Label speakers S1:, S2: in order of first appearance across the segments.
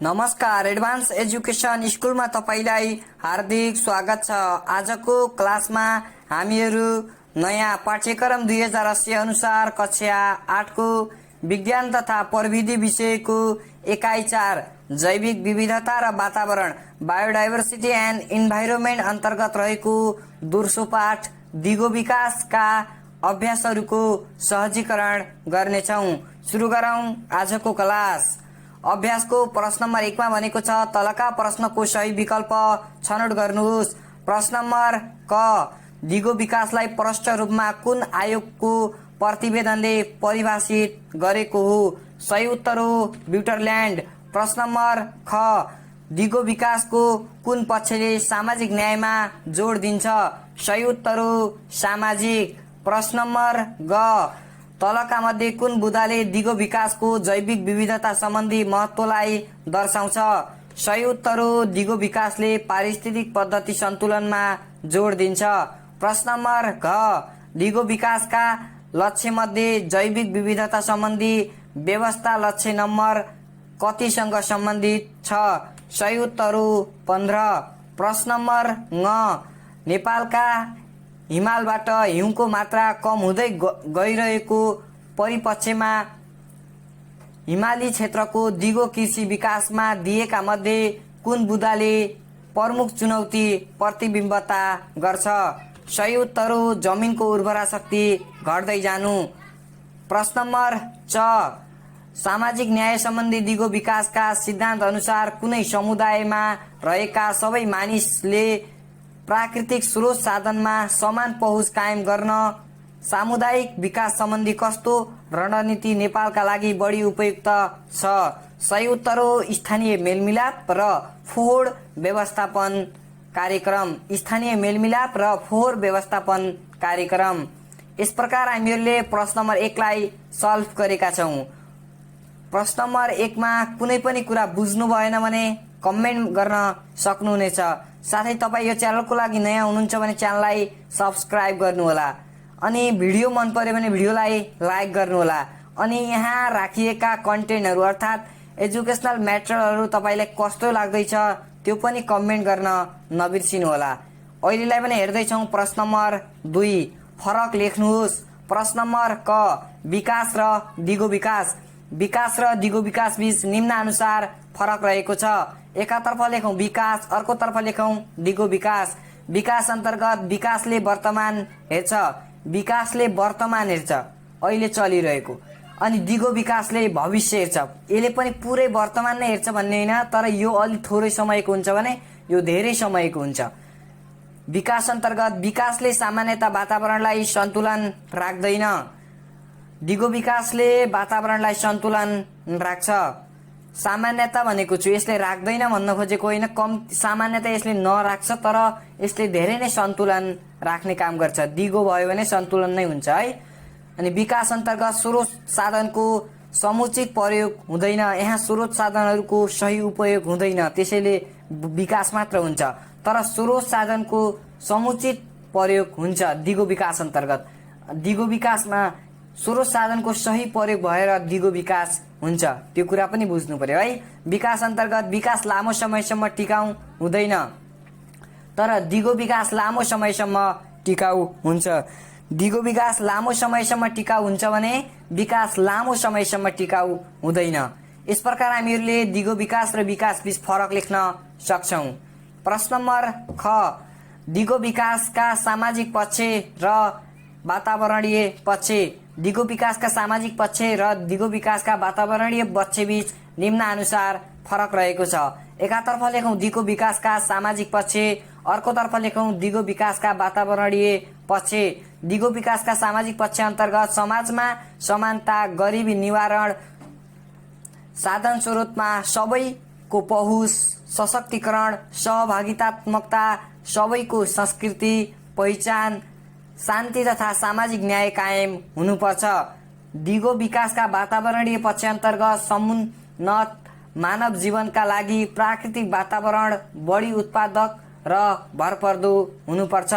S1: नमस्कार, advance education स्कुलमा तपाईलाई हार्दिक स्वागत छ। आजको क्लासमा हामीहरू नयाँ पाठ्यक्रम 2080 अनुसार कक्षा 8 को विज्ञान तथा प्रविधि विषयको एकाइ 4 जैविक विविधता र वातावरण बायोडाइभर्सिटी एन्ड इन्भाइरोमेन्ट अन्तर्गत रहेको दोस्रो पाठ दिगो विकासका अभ्यासहरूको सहजीकरण गर्नेछौं। सुरु गरौं आजको क्लास। अभ्यासको प्रश्न नम्बर 1 मा भनेको छ तलका प्रश्नको सही विकल्प छनौट गर्नुहोस्। प्रश्न नम्बर क दिगो विकासलाई प्रष्ट रूपमा कुन आयोगको प्रतिवेदनले परिभाषित गरेको हो? सही उत्तर हो ब्युटरल्यान्ड। प्रश्न नम्बर ख दिगो विकासको कुन पक्षले सामाजिक न्यायमा जोड दिन्छ? सही उत्तर हो सामाजिक। प्रश्न नम्बर ग तलका मध्ये कुन बुदाले दिगो विकासको जैविक विविधता सम्बन्धी महत्त्वलाई दर्शाउँछ? सही उत्तर हो दिगो विकासले पारिस्थितिक पद्धति सन्तुलनमा जोड दिन्छ। प्रश्न नम्बर घ दिगो विकासका लक्ष्य मध्ये जैविक विविधता सम्बन्धी व्यवस्था लक्ष्य नम्बर कतिसँग सम्बन्धित छ? सही उत्तर हो 15। प्रश्न नम्बर ङ नेपालका हिमालबाट हिउँको मात्रा कम हुँदै गइरहेको परिप्रेक्ष्यमा हिमाली क्षेत्रको दिगो कृषि विकासमा दिएका मध्ये कुन बुदाले प्रमुख चुनौती प्रतिबिम्बता गर्छ? सही उत्तर हो जमिनको उर्वरा शक्ति घट्दै जानु। प्रश्न नम्बर च सामाजिक न्याय सम्बन्धी दिगो विकासका सिद्धान्त अनुसार कुनै समुदायमा रहेका सबै मानिसले प्राकृतिक स्रोत साधनमा समान पहुँच कायम गर्न सामुदायिक विकास सम्बन्धी कस्तो रणनीति नेपालका लागि बढी उपयुक्त छ? सही उत्तर हो स्थानीय मेलमिलाप र फोहोर व्यवस्थापन कार्यक्रम। स्थानीय मेलमिलाप र फोहोर व्यवस्थापन कार्यक्रम। यस प्रकार हामीहरूले प्रश्न नम्बर 1 लाई सल्भ गरेका छौं। प्रश्न नम्बर 1 मा कुनै पनि कुरा बुझ्नु भएन भने कमेन्ट गर्न सक्नुहुनेछ। साथै तपाईं यो च्यानलको लागि नयाँ हुनुहुन्छ भने च्यानललाई सब्स्क्राइब गर्नुहोला अनि भिडियो मन पर्यो भने भिडियोलाई लाइक गर्नुहोला अनि यहाँ राखिएका कन्टेन्टहरू अर्थात् एजुकेसनल म्याटेरियलहरू तपाईलाई कस्तो लाग्दैछ त्यो पनि कमेन्ट गर्न नबिर्सिनुहोला। अहिलेलाई पनि हेर्दै छौं प्रश्न नम्बर 2 फरक लेख्नुहोस्। प्रश्न नम्बर क विकास र दिगो विकास। विकास र दिगो विकास बीच निम्नानुसार फरक रहेको छ। एकातर्फ लेखौं विकास, अर्कोतर्फ लेखौं दिगो विकास। विकास अन्तर्गत विकासले वर्तमान हेर्छ, विकासले वर्तमान हेर्छ अहिले चलिरहेको, अनि दिगो विकासले भविष्य हेर्छ। यसले पनि पुरै वर्तमान नै हेर्छ भन्ने हैन, तर यो अलि थोरै समयको हुन्छ भने यो धेरै समयको हुन्छ। विकास अन्तर्गत विकासले सामान्यतः वातावरणलाई सन्तुलन राख्दैन, दिगो विकासले वातावरणलाई सन्तुलन राख्छ। सामान्यता भनेको छु, यसले राख्दैन भन्न खोजेको होइन, कम सामान्यता यसले नराख्छ तर यसले धेरै नै सन्तुलन राख्ने काम गर्छ। दिगो भयो भने सन्तुलन नै हुन्छ है। अनि विकास अन्तर्गत स्रोत साधनको समुचित प्रयोग हुँदैन, यहाँ स्रोत साधनहरूको सही उपयोग हुँदैन, त्यसैले विकास मात्र हुन्छ। तर स्रोत साधनको समुचित प्रयोग हुन्छ दिगो विकास अन्तर्गत। दिगो विकासमा स्रोत साधनको सही प्रयोग भएर दिगो विकास हुन्छ, त्यो कुरा पनि बुझ्नु पर्यो है। विकास अन्तर्गत विकास लामो समयसम्म टिकाउ हुँदैन, तर दिगो विकास लामो समयसम्म टिकाउ हुन्छ। दिगो विकास लामो समयसम्म टिकाउ हुन्छ भने विकास लामो समयसम्म टिकाउ हुँदैन। यस प्रकार हामीहरूले दिगो विकास र विकास बीच फरक लेख्न सक्छौं। प्रश्न नम्बर ख दिगो विकासका सामाजिक पक्ष र वातावरणीय पक्ष। दिगो विकासका सामाजिक पक्ष र दिगो विकासका वातावरणीय पक्ष बीच निम्नानुसार फरक रहेको छ। एकातर्फ लेखौं दिगो विकासका सामाजिक पक्ष, अर्कोतर्फ लेखौं दिगो विकासका वातावरणीय पक्ष। दिगो विकासका सामाजिक पक्ष अन्तर्गत समाजमा समानता, गरिबी निवारण, साधन स्रोतमा सबैको पहुँच, सशक्तिकरण, सहभागितात्मकता, सबैको संस्कृति पहिचान, शान्ति तथा सामाजिक न्याय कायम हुनुपर्छ। दिगो विकासका वातावरणीय पक्ष अन्तर्गत समुन्नत मानव जीवनका लागि प्राकृतिक वातावरण बढी उत्पादक र भरपर्दो हुनुपर्छ।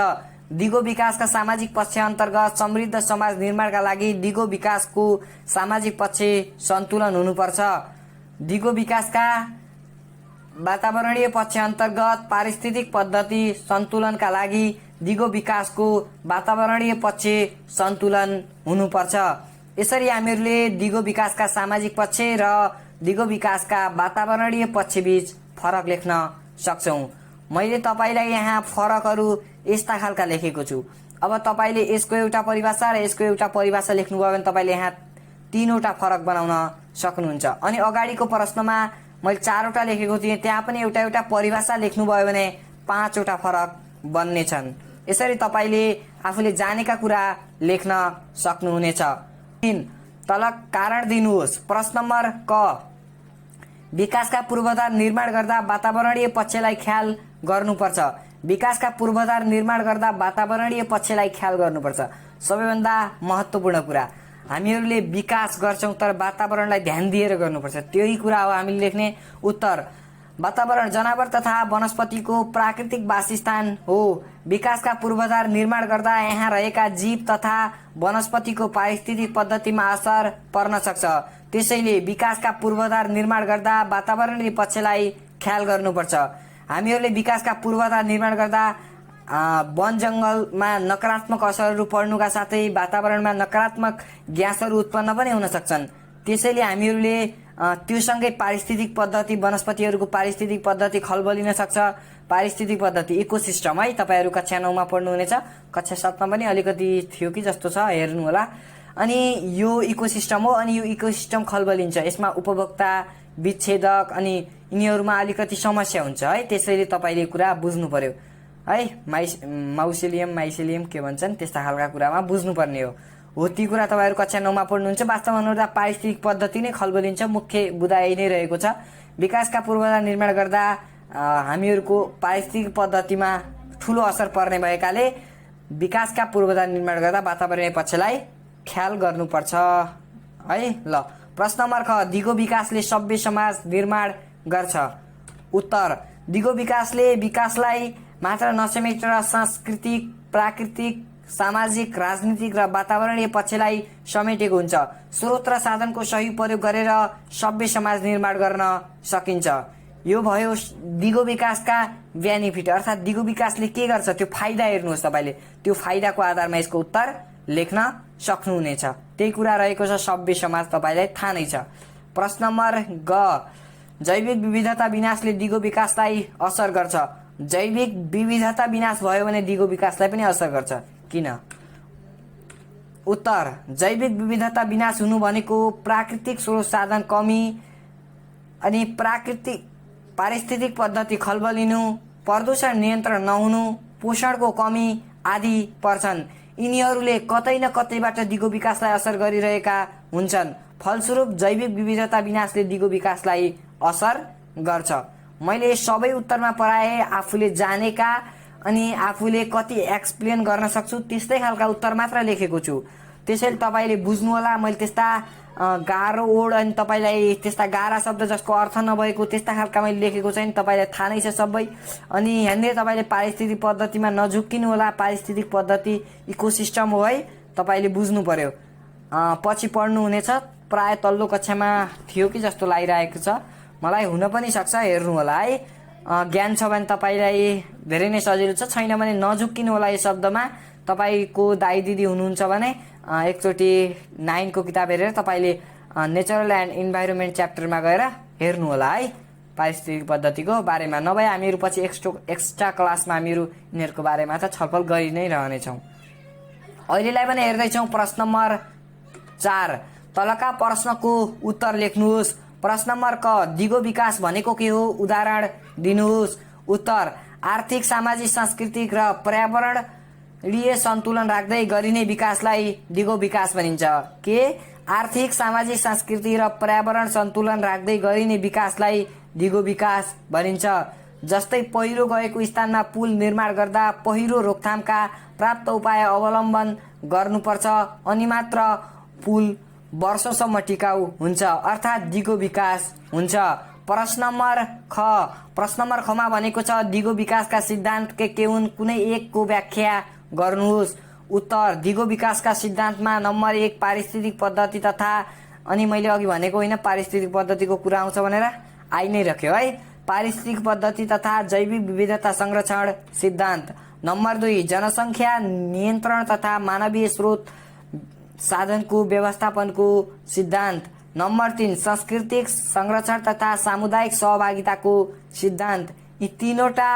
S1: दिगो विकासका सामाजिक पक्ष अन्तर्गत समृद्ध समाज निर्माणका लागि दिगो विकासको सामाजिक पक्ष सन्तुलन हुनुपर्छ। दिगो विकासका वातावरणीय पक्ष अन्तर्गत पारिस्थितिक पद्धति सन्तुलनका लागि दिगो विकासको वातावरणीय पक्ष सन्तुलन हुनुपर्छ। यसरी हामीहरूले दिगो विकासका सामाजिक पक्ष र दिगो विकासका वातावरणीय पक्षबीच फरक लेख्न सक्छौं। मैले तपाईलाई यहाँ फरकहरू यस्ता खालका लेखेको छु। अब तपाईले यसको एउटा परिभाषा र यसको एउटा परिभाषा लेख्नुभयो भने तपाईले यहाँ तीनवटा फरक बनाउन सक्नुहुन्छ। अनि अगाडिको प्रश्नमा मैले चारवटा लेखेको थिएँ, त्यहाँ पनि एउटा एउटा परिभाषा लेख्नुभयो भने पाँचवटा फरक बन्नेछन्। यसरी तपाईले आफूले जानेका कुरा लेख्न सक्नुहुनेछ। 3 तल कारण दिनुहोस्। प्रश्न नम्बर क, विकासका पूर्वाधार निर्माण गर्दा वातावरणीय पक्षलाई ख्याल गर्नुपर्छ। विकासका पूर्वाधार निर्माण गर्दा वातावरणीय पक्षलाई ख्याल गर्नुपर्छ। सबैभन्दा महत्त्वपूर्ण कुरा, हामीहरूले विकास गर्छौं तर वातावरणलाई ध्यान दिएर गर्नुपर्छ। त्यही कुरा हो हामीले लेख्ने उत्तर। वातावरण जनावर तथा वनस्पतिको प्राकृतिक वासस्थान हो। विकासका पूर्वाधार निर्माण गर्दा यहाँ रहेका जीव तथा वनस्पतिको पारिस्थितिक पद्धतिमा असर पर्न सक्छ। त्यसैले विकासका पूर्वाधार निर्माण गर्दा वातावरणीय पक्षलाई ख्याल गर्नुपर्छ। हामीहरूले विकासका पूर्वाधार निर्माण गर्दा वन जंगलमा नकारात्मक असरहरू पर्नुका साथै वातावरणमा नकारात्मक ग्यासहरू उत्पन्न पनि हुन सक्छन्। त्यसैले हामीहरूले त्योसँगै पारिस्थितिक पद्धति, वनस्पतिहरूको पारिस्थितिक पद्धति खलबलिन सक्छ। पारिस्थितिक पद्धति इकोसिस्टम है, तपाईहरु कक्षा 9 मा पढ्नुहुनेछ। कक्षा 7 मा पनि अलिकति थियो कि जस्तो छ, हेर्नु होला। अनि यो इकोसिस्टम हो, अनि यो इकोसिस्टम खलबलिन्छ। यसमा उपभोक्ता, विच्छेदक अनि यिनीहरुमा अलिकति समस्या हुन्छ है। त्यसैले तपाईले कुरा बुझ्नु पर्यो है। माइसेलियम के भन्छन् त्यस्ता खालका कुरामा बुझ्नुपर्ने हो ती कुरा तपाईहरु कक्षा 9 मा पढ्नुहुन्छ। वास्तवमा हेर्दा पारिस्थितिक पद्धति नै खलबलिन्छ, मुख्य बुदाइ नै रहेको छ। विकासका पूर्वाधार निर्माण गर्दा हामीहरुको पारिस्थितिक पद्धतिमा ठूलो असर पर्ने भएकाले विकासका पूर्वाधार निर्माण गर्दा वातावरणीय पक्षलाई ख्याल गर्नुपर्छ है। ल, प्रश्न नम्बर ख, दिगो विकासले सभ्य समाज निर्माण गर्छ। उत्तर, दिगो विकासले विकासलाई मात्र नसमेटेर सांस्कृतिक, प्राकृतिक, सामाजिक, राजनीतिक र वातावरणीय पक्षलाई समेटेको हुन्छ। स्रोत र साधनको सही प्रयोग गरेर सभ्य समाज निर्माण गर्न सकिन्छ। यो भयो दिगो विकासका बेनिफिट, अर्थात दिगो विकासले के गर्छ त्यो फाइदा हेर्नुहोस्। तपाईले त्यो फाइदाको आधारमा यसको उत्तर लेख्न सक्नुहुनेछ। त्यही कुरा रहेको छ सभ्य समाज, तपाईलाई थाहा नै छ। प्रश्न नम्बर ग, जैविक विविधता विनाशले दिगो विकासलाई असर गर्छ। जैविक विविधता विनाश भयो भने दिगो विकासलाई पनि असर गर्छ। किन? उत्तर, जैविक विविधता विनाश हुनु भनेको प्राकृतिक स्रोत साधन कमी अनि पारिस्थितिक पद्धति खलबलिनु, प्रदूषण नियन्त्रण नहुनु, पोषणको कमी आदि पर्छन्। यिनीहरूले कतै न कतैबाट दिगो विकासलाई असर गरिरहेका हुन्छन्। फलस्वरूप जैविक विविधता विनाशले दिगो विकासलाई असर गर्छ। मैले सबै उत्तरमा पढाए आफूले जानेका अनि आफूले कति एक्सप्लेन गर्न सक्छु त्यस्तै खालका उत्तर मात्र लेखेको छु। त्यसैले तपाईले बुझ्नु होला। मैले त्यस्ता गाह्रो वर्ड अनि तपाईलाई त्यस्ता गाह्रा शब्द जसको अर्थ नभएको त्यस्ता खालका मैले लेखेको छैन। तपाईलाई थाहा नै छ सबै। अनि यहाँनिर तपाईले पारिस्थितिक पद्धतिमा नझुक्किनु होला। पारिस्थितिक पद्धति इकोसिस्टम हो है, तपाईले बुझ्नु पर्यो। पछि पढ्नु हुनेछ, प्राय तल्लो कक्षामा थियो कि जस्तो लागिरहेको छ मलाई, हुन पनि सक्छ, हेर्नु होला है। ज्ञान छ भने तपाईलाई धेरै नै सजिलो छ, छैन भने नझुक्किनु होला। यो शब्दमा तपाईको दाइ दिदी हुनुहुन्छ भने एकचोटि 9 को किताब हेरेर तपाईले नेचरल एन्ड इन्भाइरोमेन्ट च्याप्टरमा गएर हेर्नु होला है, पारिस्थितिक पद्धतिको बारेमा। नभए हामीहरू पछि एक्स्ट्रा क्लासमा हामीहरू यिनीहरूको बारेमा त छलफल गरि नै रहनेछौँ। अहिलेलाई पनि हेर्दैछौँ प्रश्न नम्बर 4। तलका प्रश्नको उत्तर लेख्नुहोस्। प्रश्न नम्बर क, दिगो विकास भनेको के हो, उदाहरण दिनुहोस्। उत्तर, आर्थिक, सामाजिक, सांस्कृतिक र पर्यावरणीय सन्तुलन राख्दै गरिने विकासलाई दिगो विकास भनिन्छ। के? आर्थिक, सामाजिक, सांस्कृतिक र पर्यावरण सन्तुलन राख्दै गरिने विकासलाई दिगो विकास भनिन्छ। जस्तै पहिरो गएको स्थानमा पुल निर्माण गर्दा पहिरो रोकथामका प्राप्त उपाय अवलम्बन गर्नुपर्छ, अनि मात्र पुल वर्षौसम्म टिकाउ हुन्छ, अर्थात् दिगो विकास हुन्छ। प्रश्न नम्बर ख, प्रश्न नम्बर खमा भनेको छ दिगो विकासका सिद्धान्त के हुन्, कुनै एकको व्याख्या गर्नुहोस्। उत्तर, दिगो विकासका सिद्धान्तमा नम्बर 1 पारिस्थितिक पद्धति तथा, अनि मैले अघि भनेको होइन पारिस्थितिक पद्धतिको कुरा आउँछ भनेर, आइ नै रख्यो है। पारिस्थितिक पद्धति तथा जैविक विविधता संरक्षण सिद्धान्त। नम्बर 2 जनसङ्ख्या नियन्त्रण तथा मानवीय स्रोत साधनको व्यवस्थापनको सिद्धान्त। नम्बर 3 सांस्कृतिक संरक्षण तथा सामुदायिक सहभागिताको सिद्धान्त। यी तीनवटा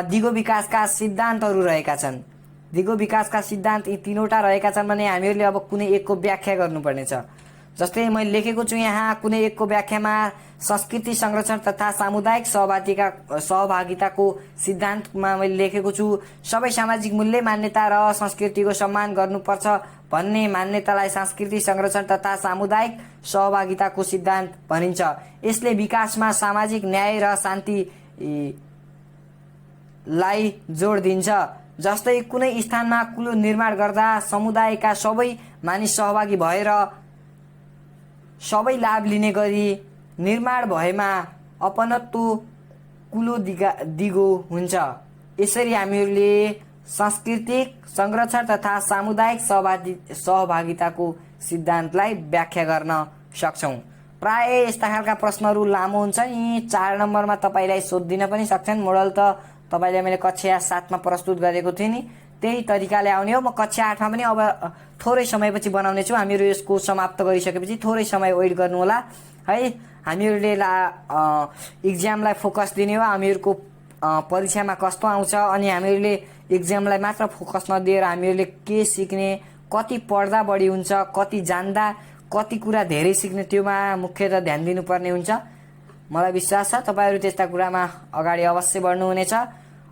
S1: दिगो विकासका सिद्धान्तहरू रहेका छन्। दिगो विकासका सिद्धान्त यी तीनवटा रहेका छन् भने हामीहरूले अब कुनै एकको व्याख्या गर्नुपर्नेछ। जस्तै मैले लेखेको छु यहाँ, कुनै एकको व्याख्यामा संस्कृति संरक्षण तथा सामुदायिक सहभागिताको सिद्धान्तमा मैले लेखेको छु सबै सामाजिक मूल्य मान्यता र संस्कृतिको सम्मान गर्नुपर्छ भन्ने मान्यतालाई सांस्कृतिक संरक्षण तथा सामुदायिक सहभागिताको सिद्धान्त भनिन्छ। यसले विकासमा सामाजिक न्याय र शान्ति लाई जोड दिन्छ। जस्तै कुनै स्थानमा कुलो निर्माण गर्दा समुदायका सबै मानिस सहभागी भएर सबै लाभ लिने गरी निर्माण भएमा अपनत्व कुलो दिगो हुन्छ। यसरी हामीहरूले सांस्कृतिक संरक्षण तथा सामुदायिक सहभागिताको सिद्धान्तलाई व्याख्या गर्न सक्छौं। प्राय यस्ता खालका प्रश्नहरू लामो हुन्छन्। यी 4 नम्बरमा तपाईलाई सोधिदिन पनि सक्छन्। मोडल त तपाईलाई मैले कक्षा 7 मा प्रस्तुत गरेको थिएँ नि, त्यही तरिकाले आउने हो। म कक्षा 8 मा पनि अब थोरै समयपछि बनाउने छु। हामीहरू यसको समाप्त गरिसकेपछि थोरै समय वेट गर्नु होला है। हामीहरूले इक्जामलाई फोकस दिने हो। हामीहरूको परीक्षामा कस्तो आउँछ अनि हामीहरूले इक्जामलाई मात्र फोकस नदिएर हामीहरूले के सिक्ने, कति पढ्दा बढी हुन्छ, कति जान्दा कति कुरा धेरै सिक्ने, त्योमा मुख्यतः ध्यान दिनुपर्ने हुन्छ। मलाई विश्वास छ तपाईहरू त्यस्ता कुरामा अगाडि अवश्य बढ्नुहुनेछ।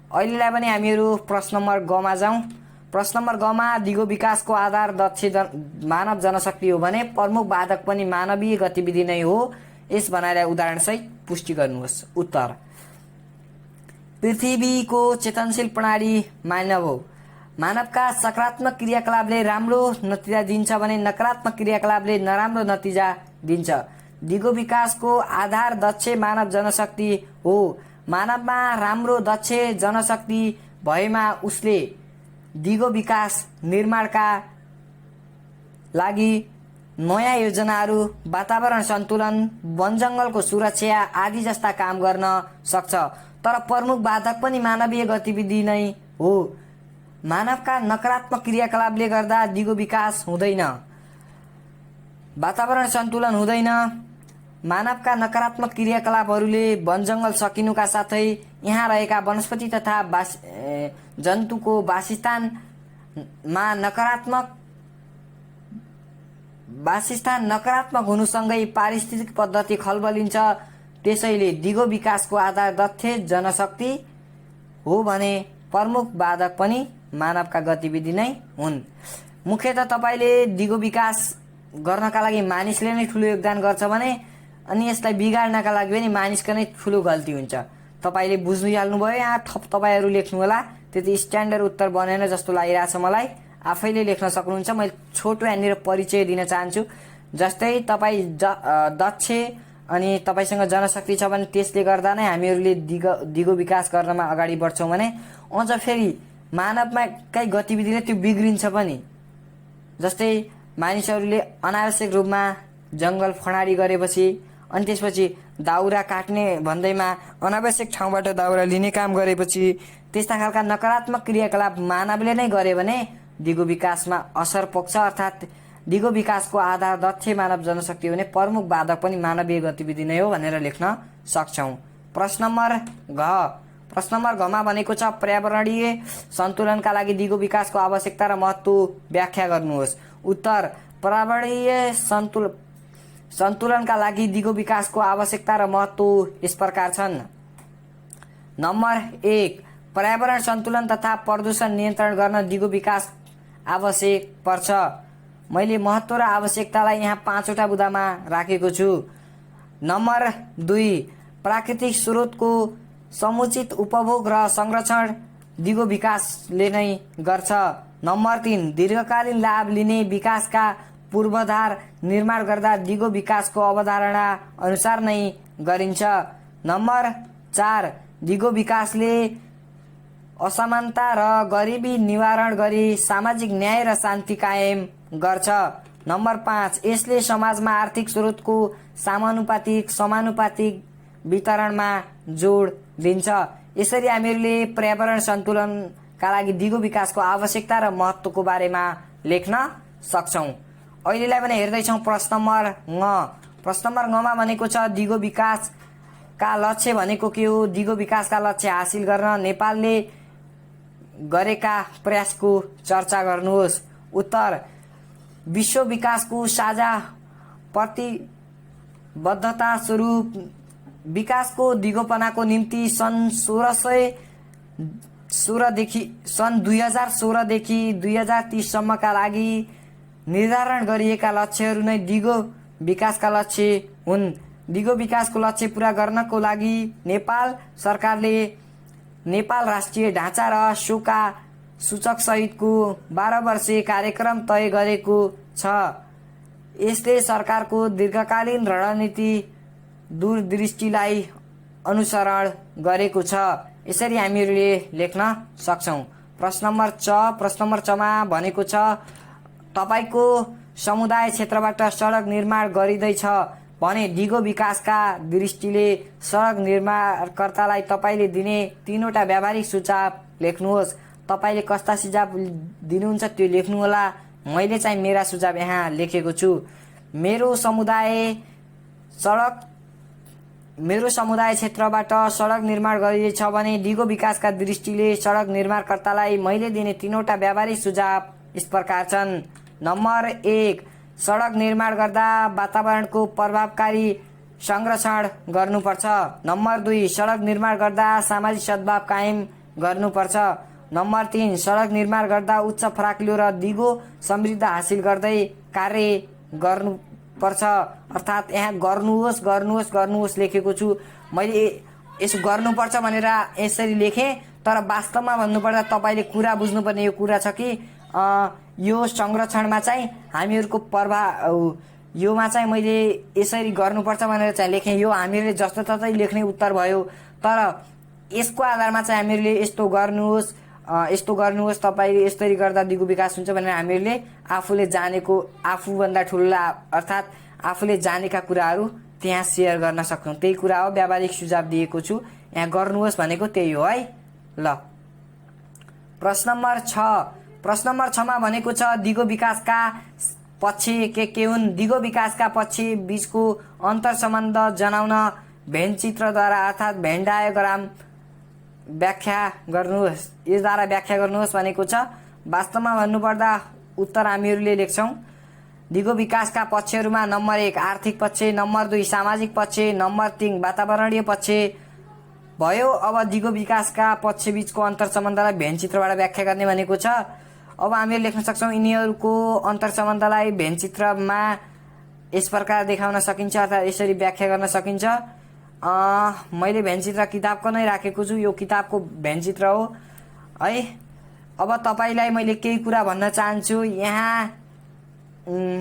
S1: अहिलेलाई पनि हामीहरू प्रश्न नम्बर ग मा जाउँ। प्रश्न नम्बर ग मा दिगो विकासको आधार दक्ष मानव जनशक्ति हो भने प्रमुख बाधक पनि मानवीय गतिविधि नै हो। यस भनाइलाई उदाहरणसहित पुष्टि गर्नुहोस्। उत्तर: पृथ्वीको चेतनशील प्रणाली मानव हो। मानवका सकारात्मक क्रियाकलापले राम्रो नतिजा दिन्छ भने नकारात्मक क्रियाकलापले नराम्रो नतिजा दिन्छ। दिगो विकासको आधार दक्ष मानव जनशक्ति हो। मानवमा राम्रो दक्ष जनशक्ति भएमा उसले दिगो विकास निर्माणका लागि नयाँ योजनाहरू, वातावरण सन्तुलन, वनजङ्गलको सुरक्षा आदि जस्ता काम गर्न सक्छ। तर प्रमुख बाधक पनि मानवीय गतिविधि नै हो। मानवका नकारात्मक क्रियाकलापले गर्दा दिगो विकास हुँदैन, वातावरण सन्तुलन हुँदैन। मानवका नकारात्मक क्रियाकलापहरूले वनजङ्गल सकिनुका साथै यहाँ रहेका वनस्पति तथा जन्तुको वासस्थानमा नकारात्मक हुनुसँगै पारिस्थितिक पद्धति खलबलिन्छ। त्यसैले दिगो विकासको आधार दक्ष जनशक्ति हो भने प्रमुख बाधक पनि मानवका गतिविधि नै हुन्। मुख्यतः तपाईले दिगो विकास गर्नका लागि मानिसले नै ठूलो योगदान गर्छ भने अनि यसलाई बिगाड्नका लागि पनि मानिसको नै ठूलो गल्ती हुन्छ। तपाईले बुझिहाल्नुभयो। यहाँ थप तपाईहरु लेख्नु होला। त्यति स्ट्यान्डर्ड उत्तर बनेन जस्तो लागिरहेछ मलाई। आफैले लेख्न सक्नुहुन्छ। मैले छोटो यहाँनिर परिचय दिन चाहन्छु। जस्तै तपाई दक्ष अनि तपाईसँग जनशक्ति छ भने त्यसले गर्दा नै हामीहरूले दिगो विकास गर्नमा अगाडि बढ्छौं भने अझ फेरि मानवमा कई गतिविधिले त्यो बिग्रिन्छ पनि। जस्तै मानिसहरूले अनावश्यक रूपमा जंगल फडारी गरेपछि अनि त्यसपछि दाउरा काट्ने भन्दैमा अनावश्यक ठाउँबाट दाउरा लिने काम गरेपछि त्यस्ता खालका नकारात्मक क्रियाकलाप मानवले नै गरे भने दिगो विकासमा असर पुग्छ। अर्थात् दिगो विकासको आधार दक्ष मानव जनशक्ति हो भने प्रमुख बाधक पनि मानवीय गतिविधि नै हो भनेर लेख्न सक्छौं। प्रश्न नम्बर घ। प्रश्न नम्बर घ मा भनेको छ पर्यावरणीय सन्तुलनका लागि दिगो विकासको आवश्यकता र महत्त्व व्याख्या गर्नुहोस्। उत्तर: पर्यावरणीय सन्तुलनका लागि दिगो विकासको आवश्यकता र महत्त्व यस प्रकार छन्। नम्बर 1 पर्यावरण सन्तुलन तथा प्रदूषण नियन्त्रण गर्न दिगो विकास आवश्यक पर्छ। मैले महत्त्व र आवश्यकतालाई यहाँ 5 वटा बुँदामा राखेको छु। नम्बर 2 प्राकृतिक स्रोतको समुचित उपभोग र संरक्षण दिगो विकासले नै गर्छ। नम्बर 3 दीर्घकालीन लाभ लिने विकासका पूर्वाधार निर्माण गर्दा दिगो विकासको अवधारणा अनुसार नै गरिन्छ। नम्बर 4 दिगो विकासले असमानता र गरिबी निवारण गरी सामाजिक न्याय र शान्ति कायम गर्छ। नम्बर 5 यसले समाजमा आर्थिक स्रोतको समानुपातिक वितरणमा जोड दिन्छ। यसरी हामीहरूले पर्यावरण सन्तुलनका लागि दिगो विकासको आवश्यकता र महत्त्वको बारेमा लेख्न सक्छौँ। अहिलेलाई भने हेर्दैछौँ प्रश्न नम्बर ङ। प्रश्न नम्बर ङमा भनेको छ दिगो विकासका लक्ष्य भनेको के हो? दिगो विकासका लक्ष्य हासिल गर्न नेपालले गरेका प्रयासको चर्चा गर्नुहोस्। उत्तर: विश्व विकासको साझा प्रतिबद्धता स्वरूप विकासको दिगोपनाको निम्ति सन् 2016 देखि 2030 सम्मका लागि निर्धारण गरिएका लक्ष्यहरू नै दिगो विकासका लक्ष्य हुन्। दिगो विकासको लक्ष्य पूरा गर्नको लागि नेपाल सरकारले नेपाल राष्ट्रिय ढाँचा र सोका सूचक सहितको 12 वर्षीय कार्यक्रम तय गरेको छ। यसले सरकारको दीर्घकालीन रणनीति दूरदृष्टिलाई अनुसरण गरेको छ। यसरी हामीहरूले लेख्न सक्छौँ। प्रश्न नम्बर च। प्रश्न नम्बर चमा भनेको छ तपाईको समुदाय क्षेत्रबाट सडक निर्माण गरिँदैछ भने दिगो विकासका दृष्टिले सडक निर्माणकर्तालाई तपाईँले दिने 3वटा व्यावहारिक सुझाव लेख्नुहोस्। तपाईँले कस्ता सुझाव दिनुहुन्छ त्यो लेख्नुहोला। मैले चाहिँ मेरा सुझाव यहाँ लेखेको छु। मेरो समुदाय क्षेत्रबाट सडक निर्माण गरिँदैछ भने दिगो विकासका दृष्टिले सडक निर्माणकर्तालाई मैले दिने 3वटा व्यावहारिक सुझाव यस प्रकार छन्। नम्बर 1, सडक निर्माण गर्दा वातावरणको प्रभावकारी संरक्षण गर्नुपर्छ। नम्बर 2, सडक निर्माण गर्दा सामाजिक सद्भाव कायम गर्नुपर्छ। नम्बर 3, सडक निर्माण गर्दा उच्च फराकिलो र दिगो समृद्धि हासिल गर्दै कार्य गर्नुपर्छ। अर्थात् यहाँ गर्नुहोस् लेखेको छु। मैले यसो गर्नुपर्छ भनेर यसरी लेखेँ, तर वास्तवमा भन्नुपर्दा तपाईँले कुरा बुझ्नुपर्ने यो कुरा छ कि यो संरक्षणमा चाहिँ हामीहरूको योमा चाहिँ मैले यसरी गर्नुपर्छ भनेर चाहिँ लेखेँ। यो हामीहरूले जस्तो ततै लेख्ने उत्तर भयो, तर यसको आधारमा चाहिँ हामीहरूले यस्तो गर्नुहोस् तपाईँले यसरी गर्दा दिगो विकास हुन्छ भनेर हामीहरूले आफूले जानेको, आफूभन्दा ठुला अर्थात् आफूले जानेका कुराहरू त्यहाँ सेयर गर्न सक्छौँ। त्यही कुरा हो, व्यावहारिक सुझाव दिएको छु। यहाँ गर्नुहोस् भनेको त्यही हो है। ल, प्रश्न नम्बर 6। प्रश्न नम्बर 6मा भनेको छ दिगो विकासका पक्ष के हुन्? दिगो विकासका पक्ष बीचको अन्तर सम्बन्ध जनाउन भेन चित्रद्वारा अर्थात् भेन डायग्राम व्याख्या गर्नुहोस्। यसद्वारा व्याख्या गर्नुहोस् भनेको छ। वास्तवमा भन्नुपर्दा उत्तर हामीहरूले लेख्छौँ। दिगो विकासका पक्षहरूमा नम्बर 1 आर्थिक पक्ष, नम्बर 2 सामाजिक पक्ष, नम्बर 3 वातावरणीय पक्ष भयो। अब दिगो विकासका पक्ष बीचको अन्तर सम्बन्धलाई भेन चित्रबाट व्याख्या गर्ने भनेको छ। अब हामीले लेख्न सक्छौँ यिनीहरूको अन्तर सम्बन्धलाई भेन चित्रमा यस प्रकार देखाउन सकिन्छ अर्थात् यसरी व्याख्या गर्न सकिन्छ। मैले भेन चित्र किताबको नै राखेको छु। यो किताबको भेन चित्र हो है। अब तपाईँलाई मैले केही कुरा भन्न चाहन्छु। यहाँ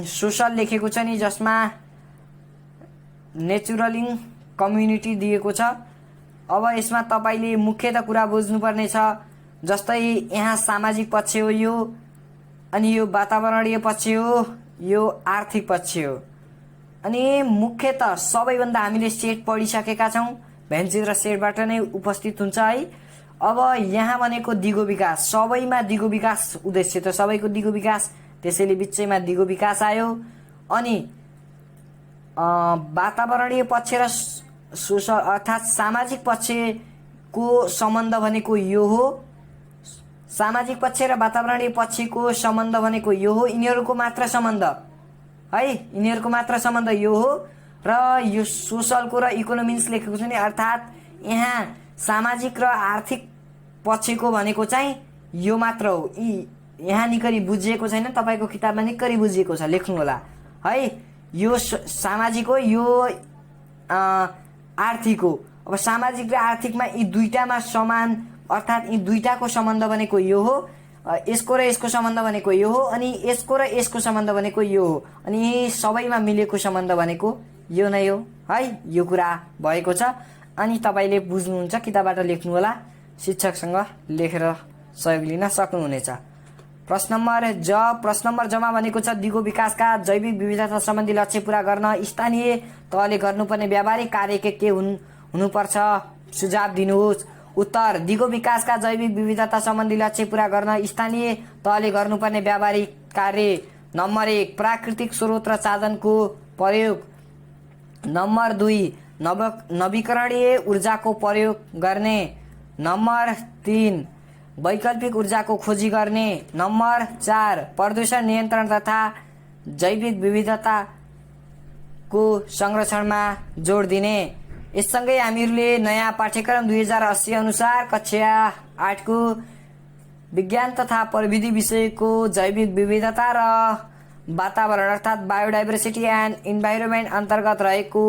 S1: सोसल लेखेको छ नि, जसमा नेचुरलिङ कम्युनिटी दिएको छ। अब यसमा तपाईँले मुख्यतः कुरा बुझ्नुपर्ने छ। जस्तै यहाँ सामाजिक पक्ष हो यो, अनि यो वातावरणीय पक्ष हो, यो आर्थिक पक्ष हो। अनि मुख्यतः सबैभन्दा हामीले सेट पढिसकेका छौँ। भेन चित्र सेटबाट नै उपस्थित हुन्छ है। अब यहाँ भनेको दिगो विकास, सबैमा दिगो विकास उद्देश्य त सबैको दिगो विकास, त्यसैले बिचैमा दिगो विकास आयो। अनि वातावरणीय पक्ष र सोसल अर्थात् सामाजिक पक्षको सम्बन्ध भनेको यो हो। सामाजिक पक्ष र वातावरणीय पक्षको सम्बन्ध भनेको यो हो। यिनीहरूको मात्र सम्बन्ध है, यिनीहरूको मात्र सम्बन्ध यो हो। र यो सोसलको र इकोनोमिक्स लेखेको छ नि, अर्थात् यहाँ सामाजिक र आर्थिक पक्षको भनेको चाहिँ यो मात्र हो। यहाँ निकरी बुझिएको छैन, तपाईँको किताबमा निकरी बुझिएको छ, लेख्नु होला है। यो सामाजिक हो, यो आर्थिक हो। अब सामाजिक र आर्थिकमा यी दुईटामा समान अर्थात् यी दुईटाको सम्बन्ध भनेको यो हो। यसको र यसको सम्बन्ध भनेको यो हो, अनि यसको र यसको सम्बन्ध भनेको यो हो, अनि सबैमा मिलेको सम्बन्ध भनेको यो नै हो है। यो कुरा भएको छ। अनि तपाईँले बुझ्नुहुन्छ, किताबबाट लेख्नु होला, शिक्षकसँग लेखेर सहयोग लिन सक्नुहुनेछ। प्रश्न नम्बर ज। प्रश्न नम्बर जमा भनेको छ दिगो विकासका जैविक विविधता सम्बन्धी लक्ष्य पूरा गर्न स्थानीय तहले गर्नुपर्ने व्यावहारिक कार्य के हुन् हुनुपर्छ? सुझाव दिनुहोस्। उत्तर: दिगो विकासका जैविक विविधता सम्बन्धी लक्ष्य पूरा गर्न स्थानीय तहले गर्नुपर्ने व्यावहारिक कार्य। नम्बर 1 प्राकृतिक स्रोत र साधनको प्रयोग। नम्बर 2 नवीकरणीय ऊर्जाको प्रयोग गर्ने। नम्बर 3 वैकल्पिक ऊर्जाको खोजी गर्ने। नम्बर 4 प्रदूषण नियन्त्रण तथा जैविक विविधताको संरक्षणमा जोड दिने। यससँगै हामीहरूले नयाँ पाठ्यक्रम 2080 अनुसार कक्षा 8 को विज्ञान तथा प्रविधि विषयको जैविक विविधता र वातावरण अर्थात् बायोडाइभर्सिटी एन्ड इन्भाइरोमेन्ट अन्तर्गत रहेको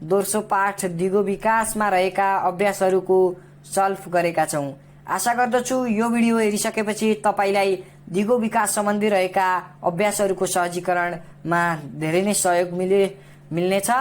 S1: दोस्रो पाठ दिगो विकासमा रहेका अभ्यासहरूको सल्भ गरेका छौँ। आशा गर्दछु यो भिडियो हेरिसकेपछि तपाईलाई दिगो विकास सम्बन्धी रहेका अभ्यासहरूको सहजीकरणमा धेरै नै सहयोग मिल्नेछ।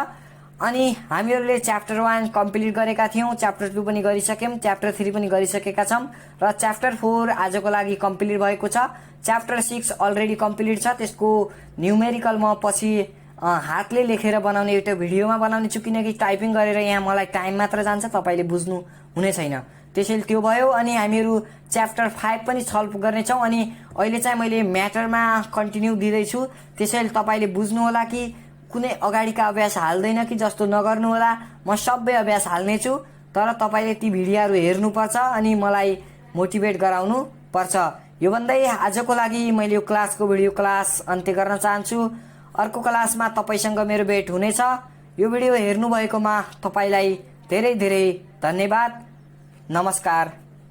S1: अनि हामीहरूले च्याप्टर 1 कम्प्लिट गरेका थियौँ, च्याप्टर 2 पनि गरिसक्यौँ, च्याप्टर 3 पनि गरिसकेका छौँ र च्याप्टर 4 आजको लागि कम्प्लिट भएको छ। च्याप्टर 6 अलरेडी कम्प्लिट छ। त्यसको न्युमेरिकल म पछि हातले लेखेर बनाउने एउटा भिडियोमा बनाउने छु, किनकि टाइपिङ गरेर यहाँ मलाई टाइम मात्र जान्छ, तपाईँले बुझ्नु हुने छैन। त्यसैले त्यो भयो। अनि हामीहरू च्याप्टर 5 पनि सल्भ गर्नेछौँ। अनि अहिले चाहिँ मैले म्याटरमा कन्टिन्यू दिँदैछु, त्यसैले तपाईँले बुझ्नुहोला कि कुनै अगाडिका अभ्यास हाल्दैन कि जस्तो नगर्नु होला। म सबै अभ्यास हाल्नेछु, तर तपाईँले ती भिडियोहरू हेर्नुपर्छ अनि मलाई मोटिभेट गराउनु पर्छ। यो भन्दै आजको लागि मैले यो क्लासको भिडियो क्लास अन्त्य गर्न चाहन्छु। अर्को क्लासमा तपाईँसँग मेरो भेट हुनेछ। यो भिडियो हेर्नु भएकोमा तपाईँलाई धेरै धेरै धन्यवाद। नमस्कार।